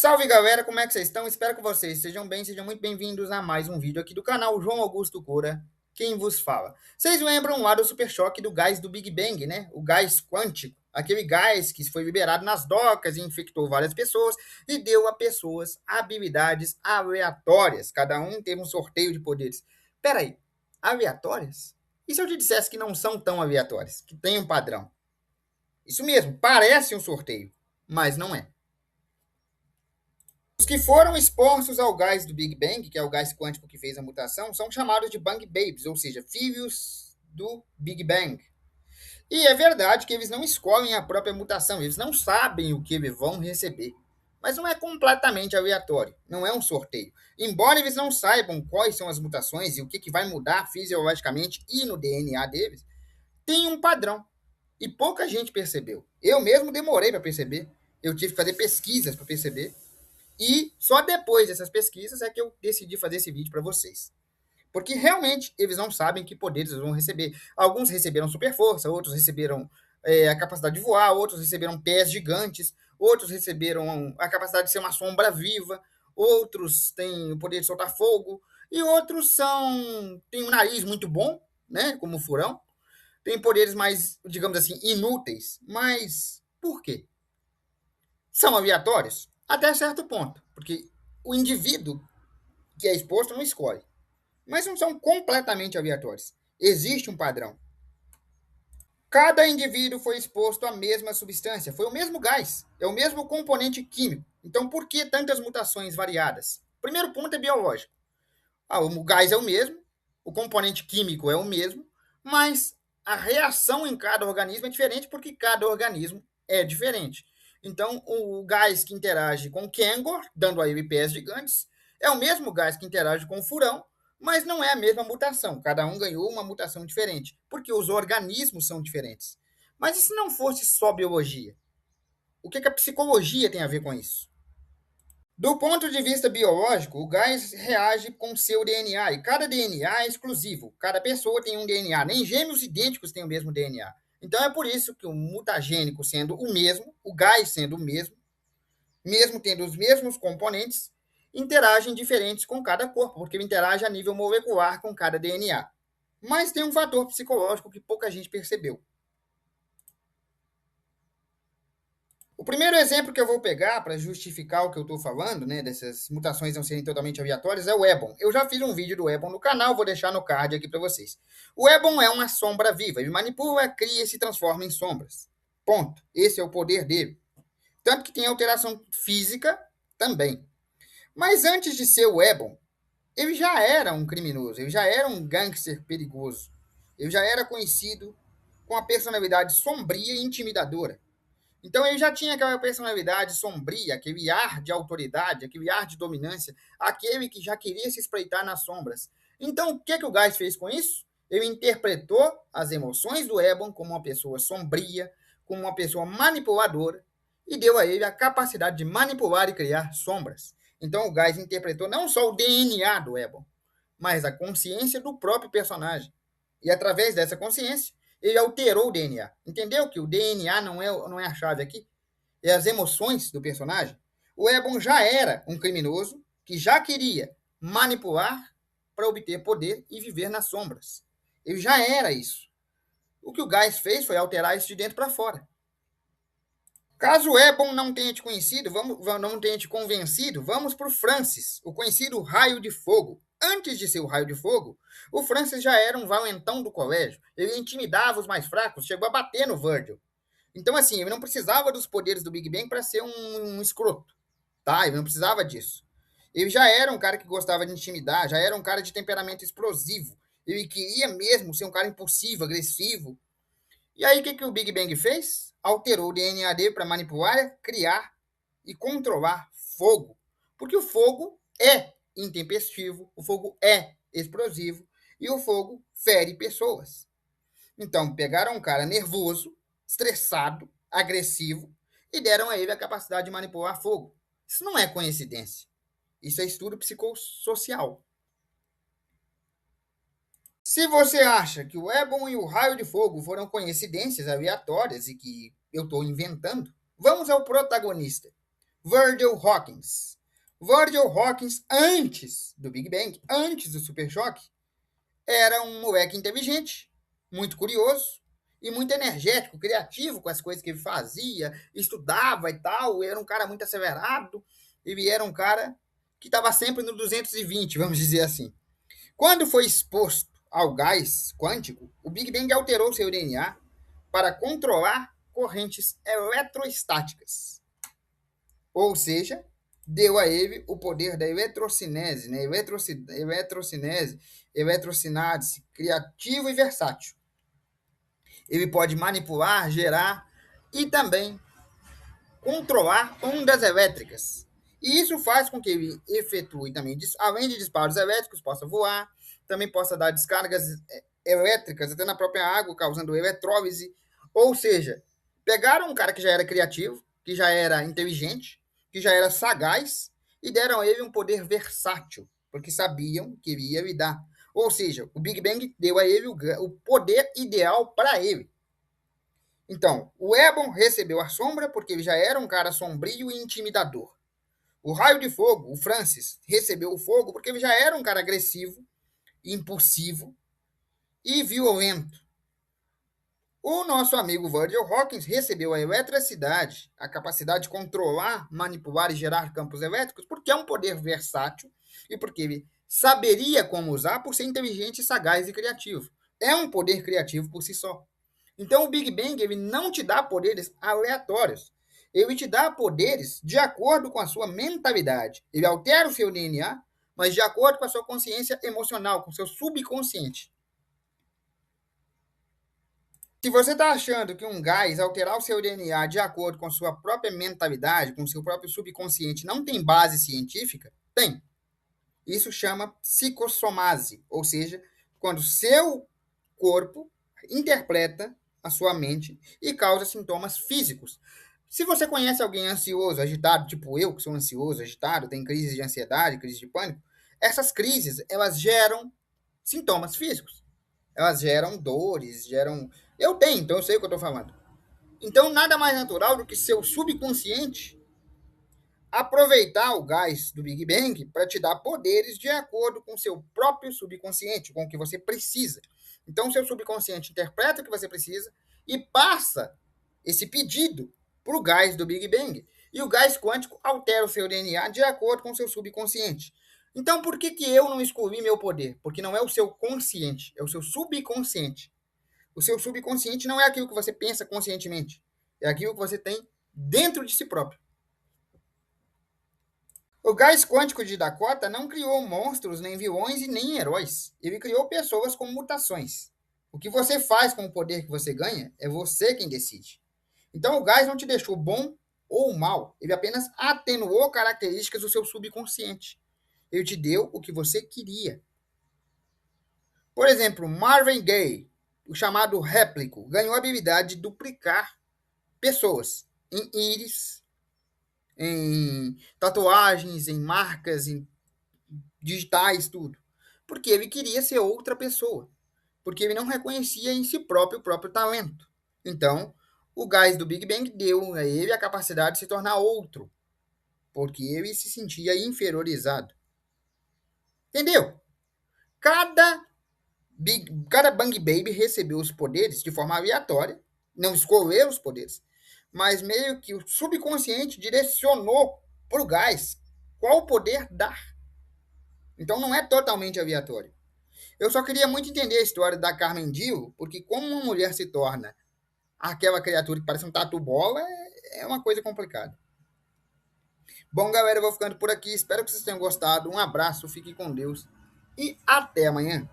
Salve galera, como é que vocês estão? Espero que vocês sejam bem, sejam muito bem-vindos a mais um vídeo aqui do canal João Augusto Cura, quem vos fala. Vocês lembram lá do super choque do gás do Big Bang, né? O gás quântico, aquele gás que foi liberado nas docas e infectou várias pessoas e deu a pessoas habilidades aleatórias. Cada um teve um sorteio de poderes. Peraí, aleatórias? E se eu te dissesse que não são tão aleatórias, que tem um padrão? Isso mesmo, parece um sorteio, mas não é. Os que foram expostos ao gás do Big Bang, que é o gás quântico que fez a mutação, são chamados de Bang Babies, ou seja, filhos do Big Bang. E é verdade que eles não escolhem a própria mutação, eles não sabem o que eles vão receber. Mas não é completamente aleatório, não é um sorteio. Embora eles não saibam quais são as mutações e o que vai mudar fisiologicamente e no DNA deles, tem um padrão. E pouca gente percebeu. Eu mesmo demorei para perceber. Eu tive que fazer pesquisas para perceber. E só depois dessas pesquisas é que eu decidi fazer esse vídeo para vocês. Porque realmente eles não sabem que poderes eles vão receber. Alguns receberam super força, outros receberam a capacidade de voar, outros receberam pés gigantes, outros receberam a capacidade de ser uma sombra viva, outros têm o poder de soltar fogo, e outros têm um nariz muito bom, né, como o furão, têm poderes mais, digamos assim, inúteis. Mas por quê? São aleatórios? Até certo ponto, porque o indivíduo que é exposto não escolhe. Mas não são completamente aleatórios. Existe um padrão. Cada indivíduo foi exposto à mesma substância, foi o mesmo gás, é o mesmo componente químico. Então, por que tantas mutações variadas? O primeiro ponto é biológico. O gás é o mesmo, o componente químico é o mesmo, mas a reação em cada organismo é diferente porque cada organismo é diferente. Então, o gás que interage com o Kangor, dando a ele pés gigantes, é o mesmo gás que interage com o furão, mas não é a mesma mutação. Cada um ganhou uma mutação diferente, porque os organismos são diferentes. Mas e se não fosse só biologia? O que a psicologia tem a ver com isso? Do ponto de vista biológico, o gás reage com seu DNA, e cada DNA é exclusivo. Cada pessoa tem um DNA, nem gêmeos idênticos têm o mesmo DNA. Então é por isso que o mutagênico sendo o mesmo, o gás sendo o mesmo, mesmo tendo os mesmos componentes, interagem diferentes com cada corpo, porque ele interage a nível molecular com cada DNA. Mas tem um fator psicológico que pouca gente percebeu. O primeiro exemplo que eu vou pegar para justificar o que eu estou falando, né, dessas mutações não serem totalmente aleatórias, é o Ebon. Eu já fiz um vídeo do Ebon no canal, vou deixar no card aqui para vocês. O Ebon é uma sombra viva, ele manipula, cria e se transforma em sombras. Ponto. Esse é o poder dele. Tanto que tem alteração física também. Mas antes de ser o Ebon, ele já era um criminoso, ele já era um gangster perigoso. Ele já era conhecido com a personalidade sombria e intimidadora. Então ele já tinha aquela personalidade sombria, aquele ar de autoridade, aquele ar de dominância, aquele que já queria se espreitar nas sombras. Então o que o Geist fez com isso? Ele interpretou as emoções do Ebon como uma pessoa sombria, como uma pessoa manipuladora, e deu a ele a capacidade de manipular e criar sombras. Então o Geist interpretou não só o DNA do Ebon, mas a consciência do próprio personagem. E através dessa consciência, ele alterou o DNA. Entendeu que o DNA não é a chave aqui? É as emoções do personagem. O Ebon já era um criminoso que já queria manipular para obter poder e viver nas sombras. Ele já era isso. O que o Geist fez foi alterar isso de dentro para fora. Caso o Ebon não tenha te conhecido, não tenha te convencido, vamos para o Francis, o conhecido Raio de Fogo. Antes de ser o Raio de Fogo, o Francis já era um valentão do colégio. Ele intimidava os mais fracos, chegou a bater no Virgil. Então, assim, ele não precisava dos poderes do Big Bang para ser um escroto. Tá? Ele não precisava disso. Ele já era um cara que gostava de intimidar, já era um cara de temperamento explosivo. Ele queria mesmo ser um cara impulsivo, agressivo. E aí, o que o Big Bang fez? Alterou o DNA dele para manipular, criar e controlar fogo. Porque o fogo é intempestivo, o fogo é explosivo e o fogo fere pessoas. Então, pegaram um cara nervoso, estressado, agressivo e deram a ele a capacidade de manipular fogo. Isso não é coincidência. Isso é estudo psicossocial. Se você acha que o Ebon e o Raio de Fogo foram coincidências aleatórias e que eu estou inventando, vamos ao protagonista. Virgil Hawkins. Virgil Hawkins, antes do Big Bang, antes do Super Choque, era um moleque inteligente, muito curioso e muito energético, criativo com as coisas que ele fazia, estudava e tal. Era um cara muito acelerado. Ele era um cara que estava sempre no 220, vamos dizer assim. Quando foi exposto ao gás quântico, o Big Bang alterou seu DNA para controlar correntes eletrostáticas. Ou seja, deu a ele o poder da eletrocinese, né? Eletrocinase, criativo e versátil. Ele pode manipular, gerar e também controlar ondas elétricas. E isso faz com que ele efetue também, além de disparos elétricos, possa voar, também possa dar descargas elétricas até na própria água, causando eletrólise. Ou seja, pegaram um cara que já era criativo, que já era inteligente, que já era sagaz, e deram a ele um poder versátil, porque sabiam que ele ia lhe dar. Ou seja, o Big Bang deu a ele o poder ideal para ele. Então, o Ebon recebeu a sombra porque ele já era um cara sombrio e intimidador. O Raio de Fogo, o Francis, recebeu o fogo porque ele já era um cara agressivo, impulsivo e violento. O nosso amigo Virgil Hawkins recebeu a eletricidade, a capacidade de controlar, manipular e gerar campos elétricos, porque é um poder versátil e porque ele saberia como usar por ser inteligente, sagaz e criativo. É um poder criativo por si só. Então o Big Bang ele não te dá poderes aleatórios. Ele te dá poderes de acordo com a sua mentalidade. Ele altera o seu DNA, mas de acordo com a sua consciência emocional, com o seu subconsciente. Se você está achando que um gás alterar o seu DNA de acordo com a sua própria mentalidade, com o seu próprio subconsciente, não tem base científica, tem. Isso chama psicossomase, ou seja, quando o seu corpo interpreta a sua mente e causa sintomas físicos. Se você conhece alguém ansioso, agitado, tipo eu, que sou ansioso, agitado, tem crise de ansiedade, crise de pânico, essas crises, elas geram sintomas físicos. Elas geram dores, geram... Eu tenho, então eu sei o que eu estou falando. Então, nada mais natural do que seu subconsciente aproveitar o gás do Big Bang para te dar poderes de acordo com o seu próprio subconsciente, com o que você precisa. Então, o seu subconsciente interpreta o que você precisa e passa esse pedido para o gás do Big Bang. E o gás quântico altera o seu DNA de acordo com o seu subconsciente. Então, por que eu não escolhi meu poder? Porque não é o seu consciente, é o seu subconsciente. O seu subconsciente não é aquilo que você pensa conscientemente, é aquilo que você tem dentro de si próprio. O gás quântico de Dakota não criou monstros, nem vilões e nem heróis. Ele criou pessoas com mutações. O que você faz com o poder que você ganha é você quem decide. Então o gás não te deixou bom ou mal, ele apenas atenuou características do seu subconsciente. Ele te deu o que você queria. Por exemplo, Marvin Gaye, o chamado réplico, ganhou a habilidade de duplicar pessoas em íris, em tatuagens, em marcas, em digitais, tudo. Porque ele queria ser outra pessoa. Porque ele não reconhecia em si próprio o próprio talento. Então, o gás do Big Bang deu a ele a capacidade de se tornar outro. Porque ele se sentia inferiorizado. Entendeu? Cada Bang Baby recebeu os poderes de forma aleatória. Não escolheu os poderes. Mas meio que o subconsciente direcionou para o gás qual poder dar. Então não é totalmente aleatório. Eu só queria muito entender a história da Carmen Dio, porque como uma mulher se torna aquela criatura que parece um tatu-bola, é uma coisa complicada. Bom, galera, eu vou ficando por aqui. Espero que vocês tenham gostado. Um abraço, fique com Deus e até amanhã.